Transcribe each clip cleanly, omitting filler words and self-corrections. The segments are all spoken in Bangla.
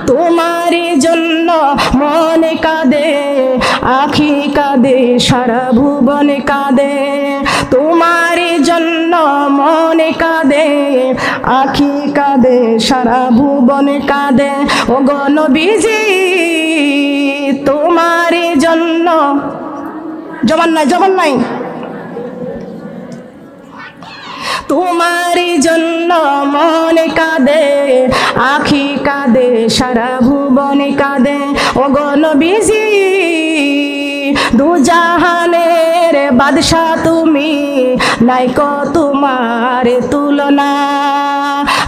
তোমারই জন্য মনে কাঁদে, আখি কাঁদে, সারা ভুবন কাঁদে। তোমারই জন্য মনে কাঁদে, আখি কাঁদে, সারা ভুবন কাঁদে। ও গো নবীজি তোমারই জন্য, জবান নাই, জবান নাই। তোমারই জন্য মনে কাঁদে, আখি কাঁদে, সারা ভুবন কাঁদে। ও গো নবীজি দু জাহানের বাদশাহ তুমি, নাইকো তোমার তুলনা।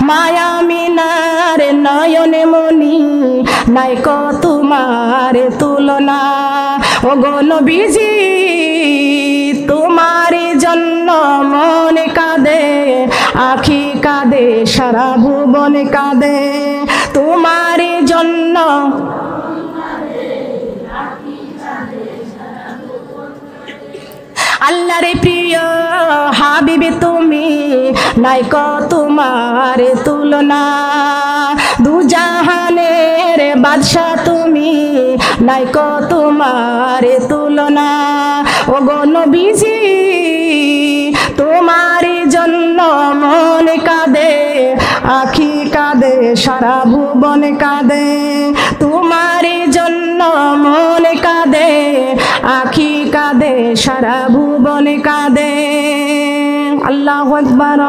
মায়া মিনার নয়নে মনি, নাইকো তোমার তুলনা। ও গো নবীজি তোমারই জন্য মনে কাঁদে, আখি কাঁদে, সারা ভুবন কাঁদে। তোমারই জন্য আল্লাহর প্রিয় হাবিবে তুমি, নাইকো তোমার তুলনা। দু জাহানের বাদশাহ তুমি, নাইকো তোমার তুলনা। ও গো নবীজি তোমারই জন্য মনে কাঁদে, আখি কাঁদে, সারা ভুবন কাঁদে। তোমারই জন্য মনে কাঁদে, আখি কাঁদে, সারা ভুবন কাঁদে। আল্লাহু আকবার।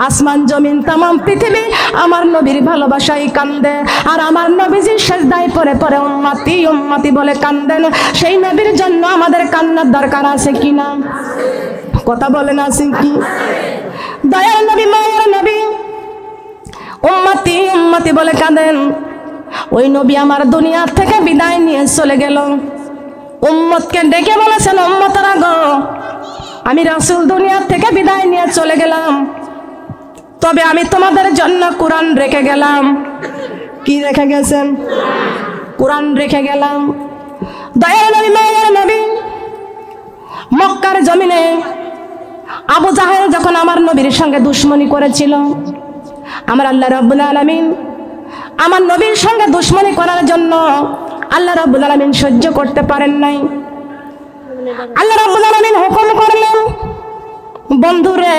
আসমান জমিন তামাম পৃথিবী আমার নবীর ভালোবাসায় কান্দে। আর আমার নবীজি সেজদায় পড়ে পড়ে উম্মতি উম্মতি বলে কান্দেন। সেই নবীর জন্য আমাদের কান্নার দরকার আছে কিনা? কথা বলেন আছে কি? দয়ার নবী, মায়ের নবী উম্মতি উম্মতি বলে কাঁদেন। ওই নবী আমার দুনিয়া থেকে বিদায় নিয়ে চলে গেল। উম্মতকে ডেকে বলেছেন, উম্মতরা গো, আমি রাসূল দুনিয়া থেকে বিদায় নিয়ে চলে গেলাম, তবে আমি তোমাদের জন্য কোরআন রেখে গেলাম। কি রেখে গেছেন? কোরআন রেখে গেলাম। দয়ার নবী, মায়ের নবী মক্কার জমিনে আবু জাহেল যখন আমার নবীর সঙ্গে দুশমনি করেছিল, আমার আল্লাহ রাব্বুল আলামিন আমার নবীর সঙ্গে দুশমনি করার জন্য আল্লাহ রাব্বুল আলামিন সহ্য করতে পারেন নাই। আল্লাহ রাব্বুল আলামিন হুকুম করলেন, বন্ধুরে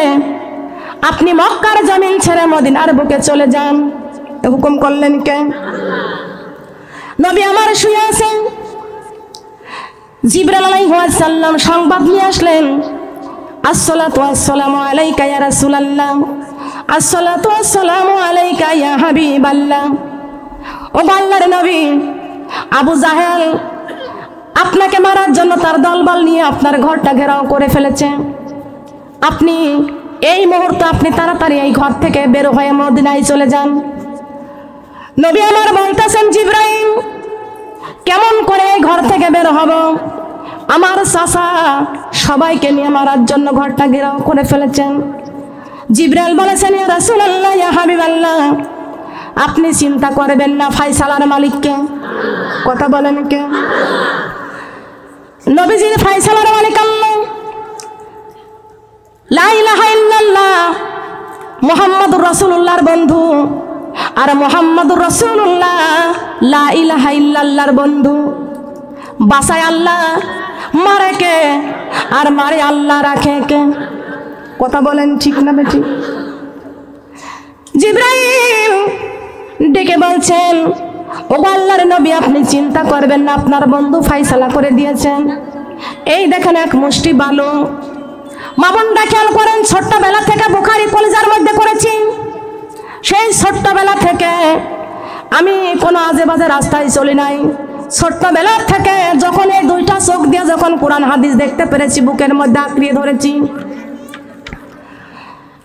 আপনি মক্কার জমিন ছেড়ে মদিনার বুকে চলে যান। হুকুম করলেন কে? নবী আমার শুয়ে আছেন, জিবরাইল আলাইহিস সালাম সংবাদ নিয়ে আসলেন, আসসালাতু ওয়াসসালামু আলাইকা ইয়া রাসূলুল্লাহ, আসসালাতু ওয়াসসালামু আলাইকা ইয়া হাবিবাল্লাহ। ও আল্লাহর নবী, আবু জাহেল আপনাকে মারার জন্য তার দলবল নিয়ে আপনার ঘরটা ঘেরাও করে ফেলেছে। আপনি এই মুহূর্তে আপনি তাড়াতাড়ি এই ঘর থেকে বের হয়ে মদিনায় চলে যান। নবী আমার বলতেছেন, জিবরাইল কেমন করে এই ঘর থেকে বের হব? আমার চাচা সবাইকে নিয়ে মারার জন্য ঘরটা ঘেরাও করে ফেলেছেন। জিবরাইল বলেছেন, ইয়া রাসূলুল্লাহ, ইয়া হাবিবাল্লাহ, আপনি চিন্তা করবেন না, ফায়সালার মালিককে। কথা বলেন কে? নবীজির ফায়সালার মালিক আল্লাহ। লা ইলাহা ইল্লাল্লাহ মুহাম্মাদুর রাসূলুল্লাহর বন্ধু, আর মুহাম্মাদুর রাসূলুল্লাহ লা ইলাহা ইল্লাল্লাহর বন্ধু। বাসায় আল্লাহ, মারে কে? আর মারে আল্লাহ, রাখে কে? কথা বলেন ঠিক না বেটি? জিবরাইল ডেকে বলছেন, ও আল্লাহর নবী আপনি চিন্তা করবেন না, আপনার বন্ধু ফায়সালা করে দিয়েছেন। এই দেখেন এক মুষ্টি বালু। মা বোনরা খেয়াল করেন, ছোট্টবেলা থেকে বুখারী কলিজার মধ্যে করেছি। সেই ছোট্টবেলা থেকে আমি কোনো আজে বাজে রাস্তায় চলি নাই। ছোট্টবেলা থেকে যখন এই দুইটা চোখ দিয়ে যখন কোরআন হাদিস দেখতে পেরেছি, বুকের মধ্যে আঁকড়িয়ে ধরেছি।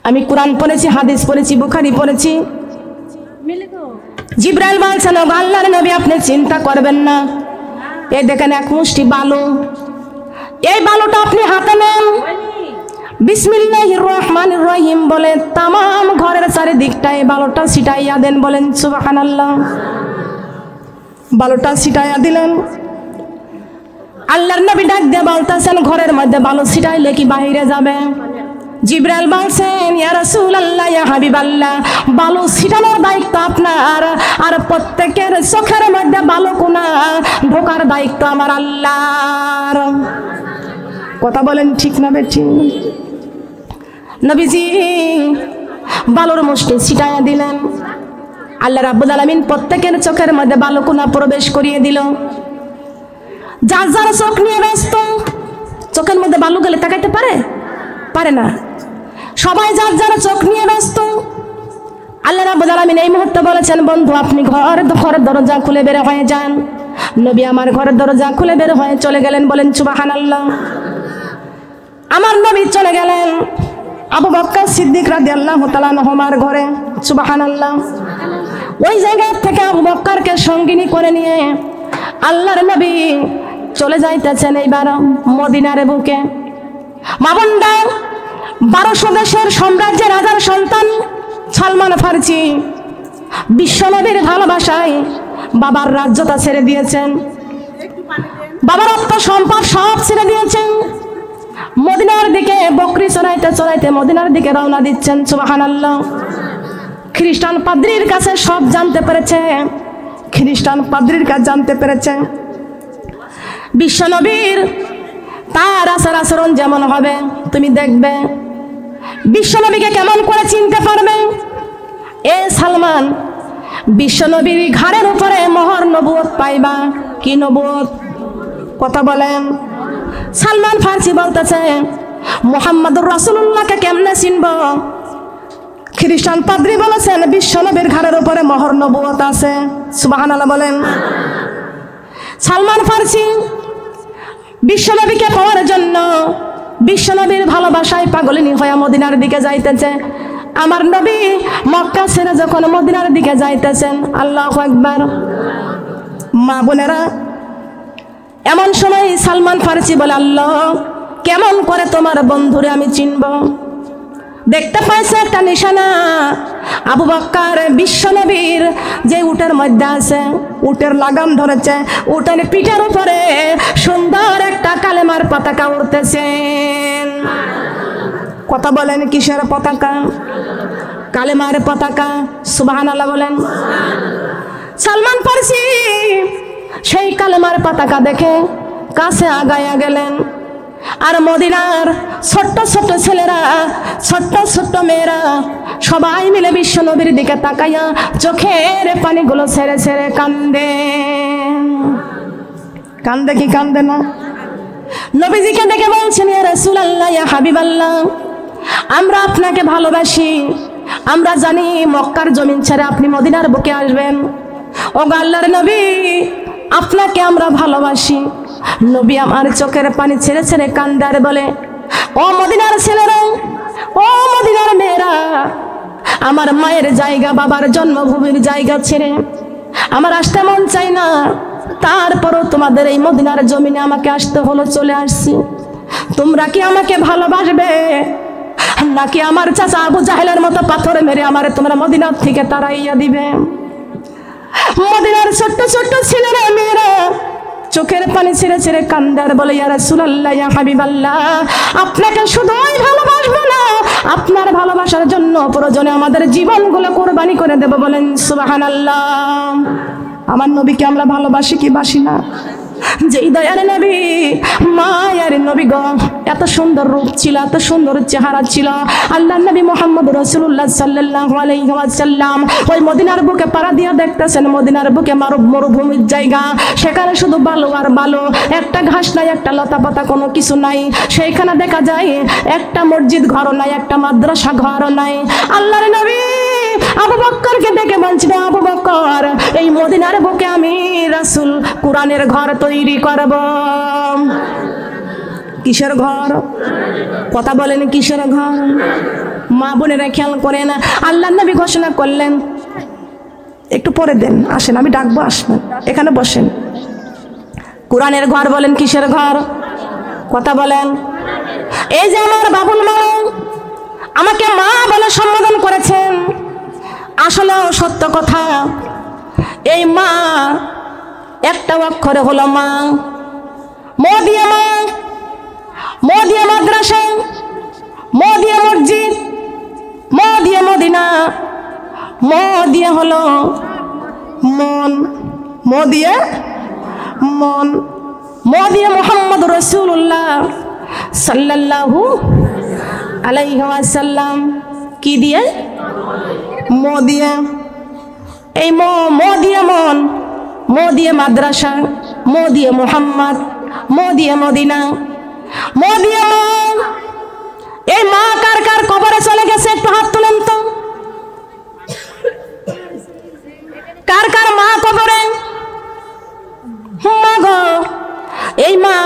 আমি কোরআন পড়েছি, হাদিস পড়েছি, বুখারী পড়েছি। জিবরাইল বলছেন, ও আল্লাহর নবী আপনি চিন্তা করবেন না, এই দেখেন এক মুষ্টি বালু। এই বালুটা আপনি হাতে নেন, বিসমিল্লাহির রহমানির রহিম বলে তামাম ঘরের চারিদিকটা এই বালুটা ছিটাইয়া দেন। বলেন সুবহানাল্লাহ। বালুটা ছিটাইয়া দিলেন। আল্লাহর নবী ডাক দিয়ে বলতেছেন, ঘরের মধ্যে বালু ছিটাইলে কি বাইরে যাবে? জিবরাইল বলছেন, ইয়া রাসূলুল্লাহ, ইয়া হাবিবাল্লাহ, বালু ছিটানোর দায়িত্ব আপনার, আর প্রত্যেকের চোখের মধ্যে বালু কোনা ঢোকার দায়িত্ব আমার আল্লাহর। কথা বলেন ঠিক না বেঠিক? নবীজি বালুর মুষ্টি ছিটাইয়া দিলেন। আল্লাহ রাব্বুল আলামিন প্রত্যেকের চোখের মধ্যে বালু কোনা প্রবেশ করিয়ে দিল। যার যার চোখ নিয়ে ব্যস্ত, চোখের মধ্যে বালু গেলে তাকাইতে পারে না। সবাই যার যার চোখ নিয়ে ব্যস্ত। আল্লাহ রাব্বুল আলামিন এই মুহূর্তে বলেছেন, বন্ধু আপনি ঘরের দরজা খুলে বের হয়ে যান। নবী আমার ঘরের দরজা খুলে বের হয়ে চলে গেলেন। বলেন সুবহানাল্লাহ। আমার নবী চলে গেলেন আবু বকর সিদ্দিক রাদিয়াল্লাহু তাআলা আনহুর ঘরে। সুবহানাল্লাহ। ওই জায়গা থেকে আবু বকরকে সঙ্গিনী করে নিয়ে আল্লাহর নবী চলে যাইতেছেন এইবার মদিনার বুকে। মা বোনরা, 1200 দেশের সাম্রাজ্যের রাজার সন্তান সালমান ফার্সি বিশ্বনবীর ভালোবাসায় বাবার রাজ্যটা ছেড়ে দিয়েছেন, বাবার অর্থ সম্পদ সব ছেড়ে দিয়েছেন। মদিনার দিকে বকরি চড়াইতে চড়াইতে মদিনার দিকে রওনা দিচ্ছেন। সুবহানাল্লাহ। খ্রিস্টান পাদ্রীর কাছে সব জানতে পেরেছে, খ্রিস্টান পাদ্রীর কাছে জানতে পেরেছে বিশ্বনবীর তার আচার আচরণ যেমন হবে তুমি দেখবে। বিশ্বনবীকে কেমন করে চিনতে পারবে? এ সালমান, বিশ্বনবীর ঘাড়ের উপরে মোহর নবুয়ত পাইবা। কি নবুয়ত? কথা বলেন। সালমান ফার্সি বলতেছে, মুহাম্মাদুর রাসূলুল্লাহকে কেমনে চিনব? খ্রিস্টান পাদ্রী বলেছেন, বিশ্বনবীর ঘাড়ের উপরে মোহর নবুয়ত আছে। সুবহানাল্লাহ বলেন। সালমান ফার্সি বিশ্বনবীকে পাওয়ার জন্য বিশ্বনবীর ভালোবাসায় পাগলিনী হয়ে মদিনার দিকে যাইতেছে। আমার নবী মক্কা ছেড়ে যখন মদিনার দিকে যাইতেছেন, আল্লাহু আকবার। মা বোনেরা, এমন সময় সালমান ফার্সি বলে, আল্লাহ কেমন করে তোমার বন্ধুরে আমি চিনব? দেখতে পাইছে একটা নিশানা। আবু বকর বিশ্বনবীর যে উটের মধ্যে আছে, উটের লাগাম ধরেছে, উটের পিঠের উপরে সুন্দর একটা কালেমার পতাকা উড়তেছেন। কথা বলেন, কিসের পতাকা? কালেমার পতাকা। সুবহানাল্লাহ বলেন। সালমান ফার্সি সেই কালেমার পতাকা দেখে কাছে আগায়া গেলেন। আর মদিনার ছোট্ট ছোট্ট ছেলেরা, ছোট্ট ছোট্ট মেয়েরা সবাই মিলে বিশ্বনবীর দিকে তাকাইয়া চোখের পানিগুলো ছেড়ে ছেড়ে কান্দে। কান্দে কি কান্দে না? নবীজিকে দেখে বলছেন, ইয়া রাসূলুল্লাহ, ইয়া হাবিবাল্লাহ, আমরা আপনাকে ভালোবাসি। আমরা জানি মক্কার জমিন ছেড়ে আপনি মদিনার বুকে আসবেন। ও আল্লাহর নবী, আপনাকে আমরা ভালোবাসি। নবী আমার চোখের পানি ছেড়ে ছেড়ে কান্দার বলে, ও মদিনার ছেলেরা, ও মদিনার মেয়েরা, আমার মায়ের জায়গা, বাবার জন্মভূমির জায়গা ছেড়ে আমার আসতে মন চাই না, তারপরও তোমাদের এই মদিনার জমিনে আমাকে আসতে হলো, চলে আসছি। তোমরা কি আমাকে ভালোবাসবে, নাকি আমার চাচা আবু জাহেলের মতো পাথর মেরে আমার তোমরা মদিনার থেকে তাড়াইয়া দিবে? মদিনার ছোট্ট ছোট্ট ছেলেরা মেয়েরা চোখের পানি ছেড়ে ছেড়ে কান্দার বলে, ইয়া রাসূলুল্লাহ, ইয়া হাবিবাল্লাহ, আপনাকে শুধুই ভালোবাসবো না, আপনার ভালোবাসার জন্য প্রয়োজনে আমাদের জীবনগুলো কোরবানি করে দেব। বলেন সুবহানাল্লাহ। আমার নবীকে আমরা ভালোবাসি কি বাসি না? যেই দয়ার নবী, মায়ের নবী গো, এত সুন্দর রূপ ছিল, এত সুন্দর চেহারা ছিল। আল্লাহর নবী মুহাম্মদ রাসূলুল্লাহ সাল্লাল্লাহু আলাইহি ওয়াসাল্লাম ওই মদিনার বুকে পাড়া দিয়ে দেখতেছেন, মদিনার বুকে মরুভূমির জায়গা, সেখানে শুধু বালু আর বালু, একটা ঘাস নাই, একটা লতা পাতা, কোনো কিছু নাই। সেইখানে দেখা যায় একটা মসজিদ ঘর নাই, একটা মাদ্রাসা ঘর নাই। আল্লাহর নবী আবু বকরকে দেখে বলছিল, আবু বকর, এই মদিনার বুকে আমি রাসূল কোরআনের ঘর তৈরি করব। কিসের ঘর? কথা বলেন, কিসের ঘর? মা বোনেরা খেয়াল করেন, আল্লাহর নবী ঘোষণা করলেন, একটু পরে দেন, আসেন, আমি ডাকবো, আসবেন, এখানে বসেন। কোরআনের ঘর বলেন, কিসের ঘর? কথা বলেন। এই যে আমার বাবুল মা আমাকে মা বলে সম্বোধন করেছেন, আসলে সত্য কথা। এই মা একটা অক্ষরে হলো মা। মদিয়া মা, মদিয়া মাদ্রাসা, ম দিয়ে মসজিদ, ম দিয়ে মদিনা, ম দিয়ে হলো মন, ম দিয়ে মন, ম দিয়ে মুহাম্মদ রাসূলুল্লাহ সাল্লাল্লাহু আলাইহি ওয়াসাল্লাম। কি দিয়ে? ম দিয়ে। এই ম দিয়ে মন, ম দিয়ে মাদ্রাসা, ম দিয়ে মুহাম্মদ, ম দিয়ে মদিনা, ম দিয়ে মন। এই মা কার কার কবরে চলে গেছে একটু হাত তুলেন তো। কার কার মা কবরে? মা গো, এই মা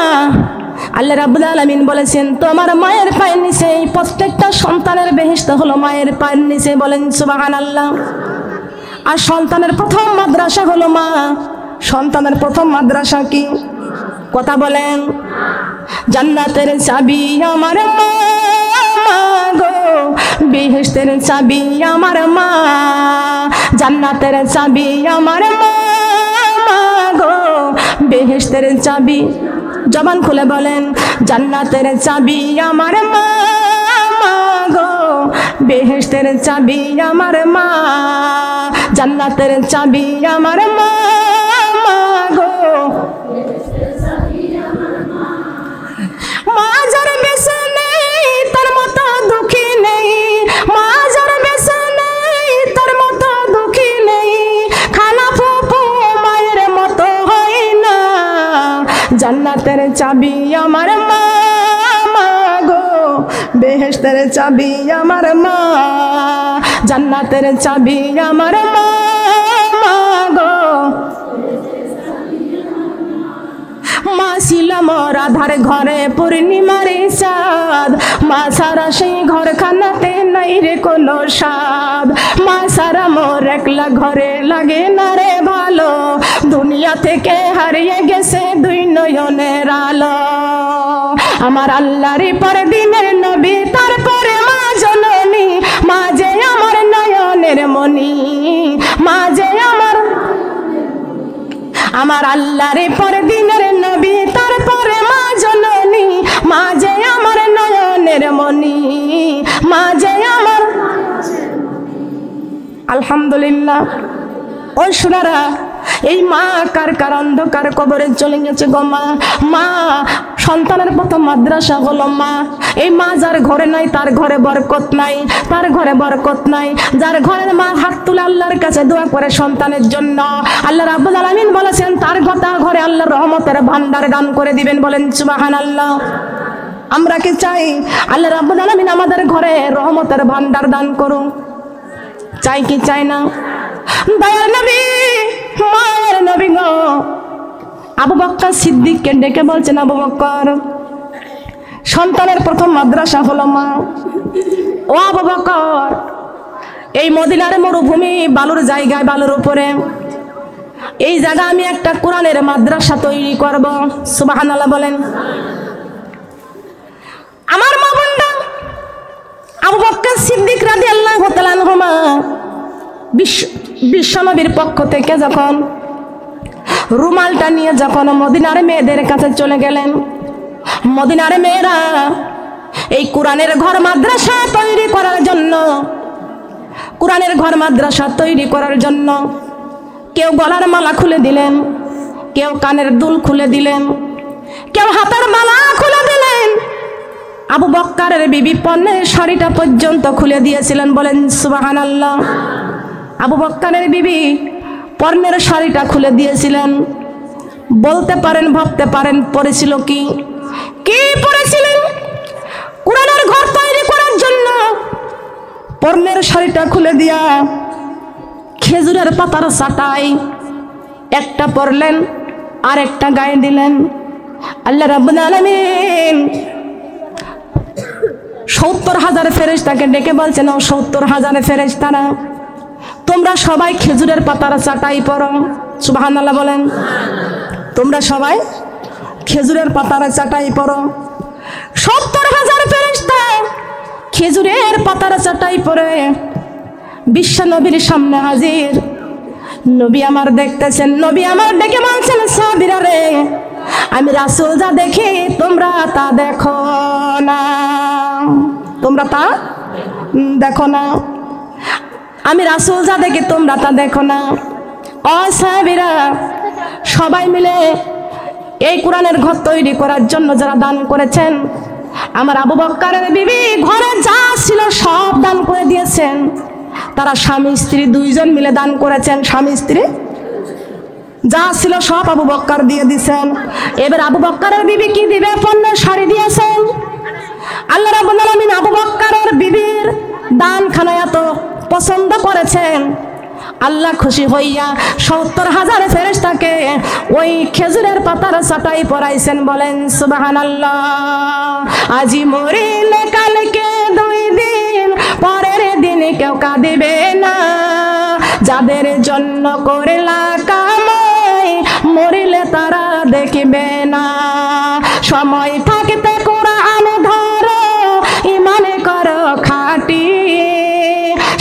আল্লাহ রাব্বুল আলামিন বলেছেন তোমার মায়ের পায়ের নিচে প্রত্যেকটা সন্তানের বেহেশত হলো মায়ের পায়ের নিচে। বলেন সুবহানাল্লাহ। আর সন্তানের প্রথম মাদ্রাসা হলো মা। সন্তানের প্রথম মাদ্রাসা কি? কথা বলেন। জান্নাতের চাবি আমার মা গো, বেহেশতের চাবি আমার মা। জান্নাতের চাবি আমার মা গো, বেহেশতের চাবি। জবান খুলে বলেন জান্নাতের চাবি আমার মা গো, বেহেশতের চাবি আমার মা। জান্নাতের চাবি আমার মা গো। মা যার বেঁচে নেই তার মতো দুঃখী নেই, মা যার বেঁচে নেই তার মতো দুঃখী নেই। খালা ফুফু মায়ের মতো হয় না। জান্নাতের চাবি আমার মা গো, বেহেশতের চাবি আমার মা। জান্নাতের চাবি আমার মা গো। মা ছিল মোর আধার ঘরে পূর্ণিমার চাঁদ, মা সারা সেই ঘরখানাতে নাই রে কোনো স্বাদ। মা সারা মোর একলা ঘরে লাগে না রে ভালো, দুনিয়া থেকে হারিয়ে গেছে দুই নয়নের আলো। আমার আল্লাহর পরে দিনের নবী, তারপরে মা জননী, মা যে আমার নয়নের মনি, মা যে আমার আল্লাহর পরে দিনের নবী, তারপরে মা জননী, মা যে আমার নয়নের মনি, মা যে আমার। আলহামদুলিল্লাহ। ওই সোনারা, এই মা কার কার অন্ধকার কবরে চলে গেছে গো মা। মা সন্তানের প্রথম মাদ্রাসা হলো মা। এই মা যার ঘরে নাই তার ঘরে বরকত নাই, তার ঘরে বরকত নাই। যার ঘরে মা হাত তুলে আল্লাহর কাছে দোয়া করে সন্তানের জন্য, আল্লাহ রাব্বুল আলামিন বলেছেন তার ঘরে আল্লাহর রহমতের ভান্ডার দান করে দিবেন। বলেন সুবহানাল্লাহ। আমরা কি চাই আল্লাহ রাব্বুল আলামিন আমাদের ঘরে রহমতের ভান্ডার দান করুন? চাই কি চাই না? দয়ার নবী, মায়ের নবী গো আবু বকর সিদ্দিককে ডেকে বলছেন, আবু বকর সন্তানের প্রথম মাদ্রাসা হলো মা। ও আবু বকর, এই মদিনার মরুভূমি বালুর জায়গায়, বালুর উপরে এই জায়গা আমি একটা কোরআনের মাদ্রাসা তৈরি করব। সুবহানাল্লাহ বলেন। আমার মা বোনরা, আবু বকর সিদ্দিক রাদিয়াল্লাহু তাআলা আনহুমা বিশ্বনবীর পক্ষ থেকে যখন রুমালটা নিয়ে যখন মদিনার মেয়েদের কাছে চলে গেলেন, মদিনার মেয়েরা এই কোরআনের ঘর মাদ্রাসা তৈরি করার জন্য, কোরআনের ঘর মাদ্রাসা তৈরি করার জন্য কেউ গলার মালা খুলে দিলেন, কেউ কানের দুল খুলে দিলেন, কেউ হাতের মালা খুলে দিলেন। আবু বকরের বিবি পণ্যের শাড়িটা পর্যন্ত খুলে দিয়েছিলেন। বলেন সুবহানাল্লাহ। আবু বকরের বিবি পণ্যের শাড়িটা খুলে দিয়েছিলেন। বলতে পারেন, ভাবতে পারেন পরেছিল কি? কি পরেছিলেন? কোরআনের ঘর তৈরি করার জন্য পণ্যের শাড়িটা খুলে দিয়া খেজুরের পাতার চাটাই একটা পরলেন আর একটা গায়ে দিলেন। আল্লাহ রাব্বুল আলামিন ৭০,০০০ ফেরেশতাকে ডেকে বলছেন, ও ৭০,০০০ ফেরেশতারা, তোমরা সবাই খেজুরের পাতার চাটাই পরো। সুবহানাল্লাহ বলেন। তোমরা সবাই খেজুরের পাতার চাটাই পরো। ৭০,০০০ ফেরেশতা খেজুরের পাতার চাটাই পরে বিশ্ব নবীর সামনে হাজির। নবী আমার দেখতেছেন, নবী আমার ডেকে বলছেন, সাহাবীরা রে, আমি রাসূল যা দেখি তোমরা তা দেখো না। তোমরা তা দেখো না। আমি রাসূল যা দেখি তোমরা তা দেখো না। ও সাহাবীরা, সবাই মিলে এই কোরআনের ঘর তৈরি করার জন্য যারা দান করেছেন, আমার আবু বকরের বিবি ঘরে যা ছিল সব দান করে দিয়েছেন। তারা স্বামী স্ত্রী দুইজন মিলে দান করেছেন। স্বামী স্ত্রী যা ছিল সব আবু বকর দিয়ে দিয়েছেন। এবার আবু বকরের বিবি কি দিবে? পণ্যের শাড়ি দিয়েছেন। আল্লাহ রাব্বুল আলামিন আবু বকরের বিবির দানখানা এত পছন্দ করেছেন, আল্লাহ খুশি হইয়া ৭০,০০০ ফেরেশতাকে ওই খেজুরের পাতার চাটাই পরাইছেন। বলেন সুবহানাল্লাহ। আজি মরিলে কালকে ২ দিন, পরের দিন কেউ কাঁদিবে না। যাদের জন্য করলা কামাই, মরিলে তারা দেখিবে না। সময় থাকতে কোরআন ধরো, ঈমান করো খাঁটি,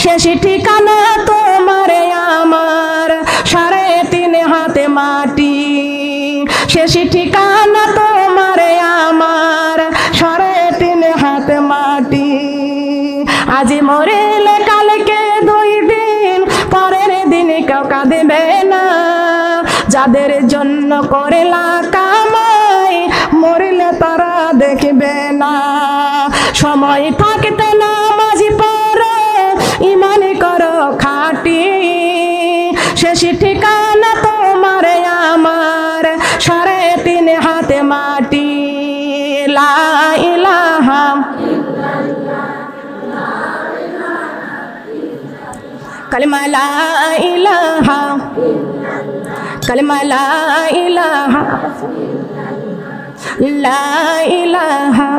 শেষ ঠিকানা তোমার আমার ৩.৫ হাতে মাটি। শেষ ঠিকানা তোমার আমার ৩.৫ হাতে মাটি। আজি মরিলে কালকে ২ দিন, পরের দিন কেউ কাঁদিবে না। যাদের জন্য করলা কামাই, মরিলে তারা দেখবে না। সময় থাকতে নামাজি পড়ো, ঈমান করো খাঁটি, শেষ ঠিকানা তোমার আমার ৩.৫ হাতে মাটি। লা ইলাহা কালিমা, লা ইলাহা কালিমা, লা ইলাহা লা ইলাহা।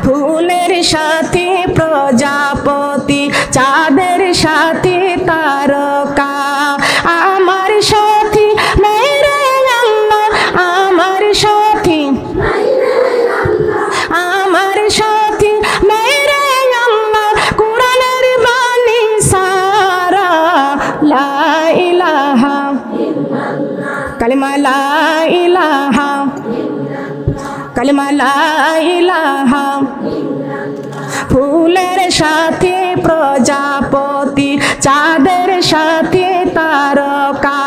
ফুলের সাথে প্রজাপতি, চাঁদের সাথে তারকা, আমার সাথী মেরে আল্লাহ, আমার সাথী, আমার সাথী মেরে আল্লাহ, কোরআনের বাণী সারা। লা ইলাহা কালিমা, লা ইলাহা কালিমা, লা ইলাহা। ফুলের সাথে প্রজাপতি, চাঁদের সাথে তারকা,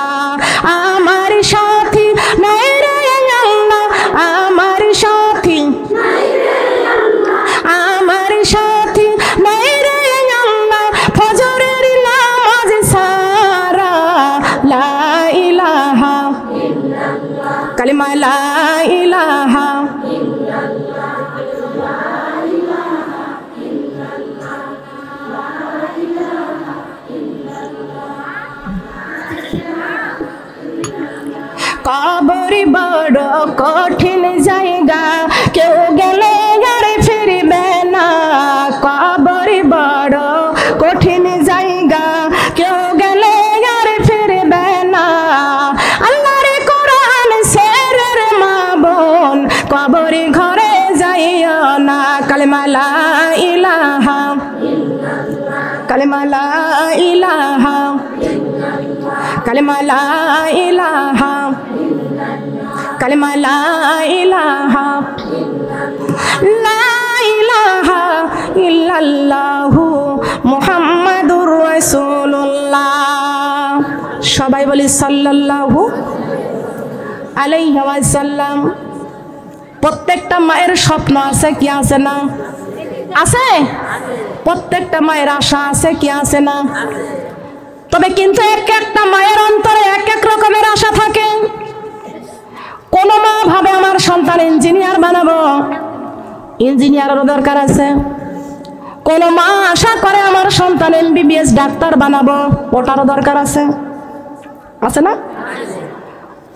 আমার সাথী মেরে আল্লাহ, আমার সাথী, আমার সাথী মেরে আল্লাহ, ফজরের নামাজ সারা। লা ইলাহা কালিমা, লা ইলাহা কবর বড় কঠিন জায়গা, কেউ গেলে আর ফিরবে না। কবর বড় কঠিন জায়গা, কেউ গেলে আর ফিরবে না। আল্লাহর কোরআন সেরের মা বোন, কবর ঘরে যাইও না। কালিমা, লা ইলাহা কালিমা, লা ইলাহা কালিমা, লা ইলাহা কালিমা, লা ইলাহা লা ইলাহা ইল্লাল্লাহু মুহাম্মাদুর রাসূলুল্লাহ। সবাই বলি সাল্লাল্লাহু আলাইহি ওয়াসাল্লাম। প্রত্যেকটা মায়ের স্বপ্ন আছে কি আছে না? আছে। প্রত্যেকটা মায়ের আশা আছে কি আছে না? তবে কিন্তু এক একটা মায়ের অন্তরে এক এক রকমের আশা থাকে। কোন মা ভাবে আমার সন্তান ইঞ্জিনিয়ার বানাবো, ইঞ্জিনিয়ারেরও দরকার আছে। কোন মা আশা করে আমার সন্তান MBBS ডাক্তার বানাবো, ওটারও দরকার আছে, আছে না?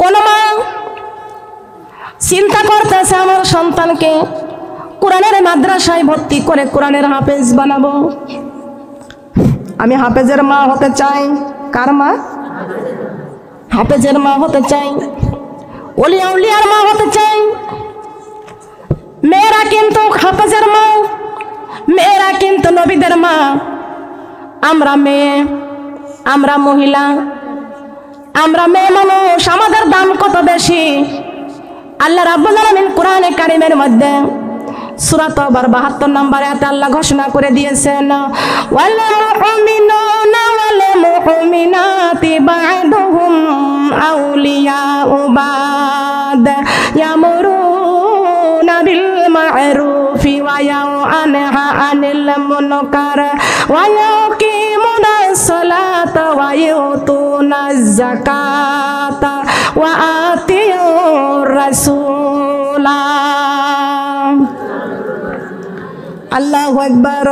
কোন মা চিন্তা করতেছে আমার সন্তানকে কোরআনের মাদ্রাসায় ভর্তি করে কোরআনের হাফেজ বানাবো। আমি হাফেজের মা হতে চাই। কার মা? হাফেজের মা হতে চাই, ওলিয়া উলিয়ার মা হতে চাই। মেয়েরা কিন্তু হাফেজের মা, মেয়েরা কিন্তু নবীদের মা। আমরা মেয়ে, আমরা মহিলা, আমরা মেয়ে মানুষ, আমাদের দাম কত বেশি। আল্লাহ রাব্বুল আলামিন কোরআনে কারিমের মধ্যে সূরা তাওবার 72 নম্বর আয়াতে আল্লাহ ঘোষণা করে দিয়েছেন, ওয়াল মুমিনুনা ওয়াল মুমিনাতি বা'দুহুম আউলিয়াউ বা'দ ইয়ামুরুনা বিল মা'রুফি ওয়া ইয়ানহা আনিল মুনকার ওয়া yuqimunas salata wa yu'tunaz zakata wa atiur rasulah। আল্লাহু আকবার।